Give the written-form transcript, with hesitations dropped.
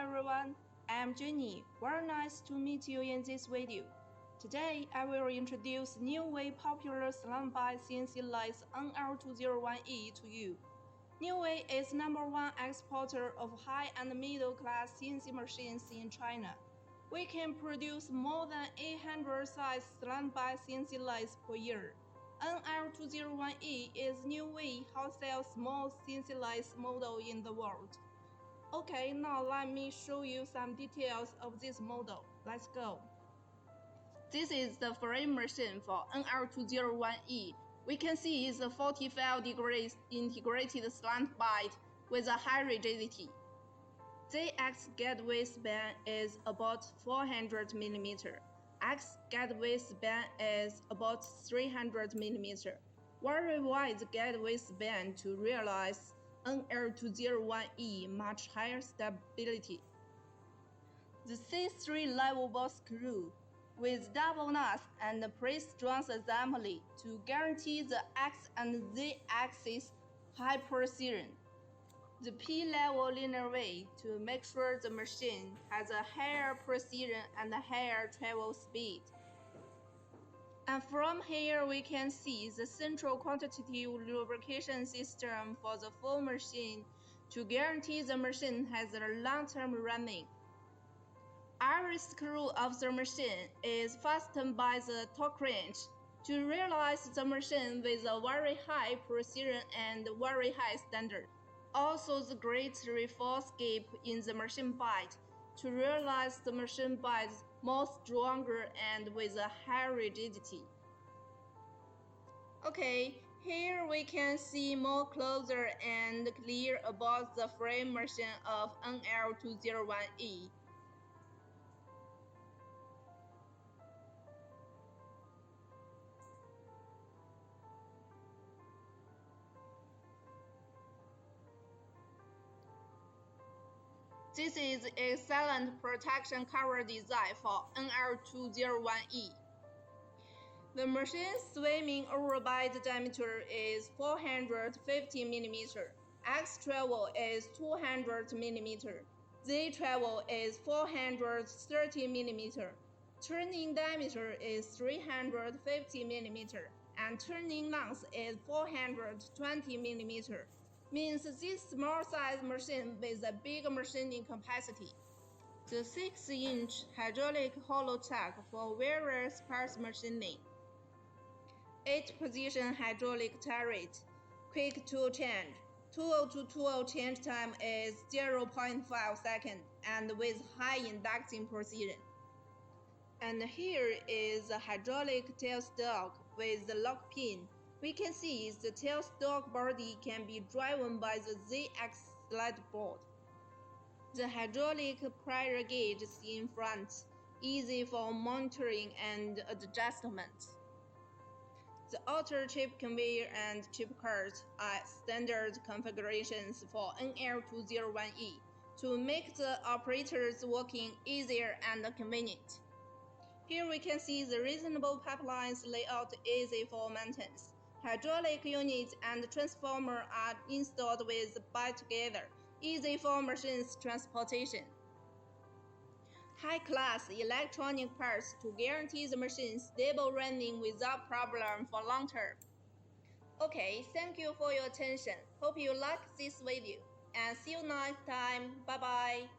everyone, I'm Jenny. Very nice to meet you in this video. Today, I will introduce Newway popular slant by CNC Lathe-NL201E to you. Newway is #1 exporter of high and middle class CNC machines in China. We can produce more than 800 size slant by CNC lathes per year. NL201E is Newway wholesale small CNC lathe model in the world. Okay, now let me show you some details of this model. Let's go. This is the frame machine for NL201E. We can see it's a 45 degrees integrated slant bite with a high rigidity. The X gateway span is about 400 mm. X gateway span is about 300 mm. Very wide gateway span to realize NL201E much higher stability. The C3 level ball screw with double nuts and pre-strung assembly to guarantee the X and Z axis high precision. The P-level linear weight to make sure the machine has a higher precision and a higher travel speed. And from here we can see the central quantitative lubrication system for the full machine to guarantee the machine has a long-term running. Every screw of the machine is fastened by the torque wrench to realize the machine with a very high precision and very high standard. Also the great reforce gap in the machine bite to realize the machine bite more stronger and with a high rigidity. Okay, here we can see more closer and clear about the frame machine of NL201E. This is excellent protection cover design for NL201E. The machine's swimming overbite diameter is 450 mm, X travel is 200 mm, Z travel is 430 mm, turning diameter is 350 mm, and turning length is 420 mm. Means this small size machine with a big machining capacity. The 6-inch hydraulic hollow chuck for various parts machining. 8-position hydraulic turret, quick tool change. Tool to tool change time is 0.5 seconds and with high inducting precision. And here is the hydraulic tailstock with the lock pin. We can see the tailstock body can be driven by the Z-axis slide board. The hydraulic pressure gauge is in front, easy for monitoring and adjustment. The outer chip conveyor and chip cart are standard configurations for NL201E to make the operators working easier and convenient. Here we can see the reasonable pipelines layout easy for maintenance. Hydraulic units and transformer are installed with by together, easy for machines transportation. High-class electronic parts to guarantee the machine's stable running without problem for long term. Okay, thank you for your attention. Hope you like this video, and see you next time. Bye bye.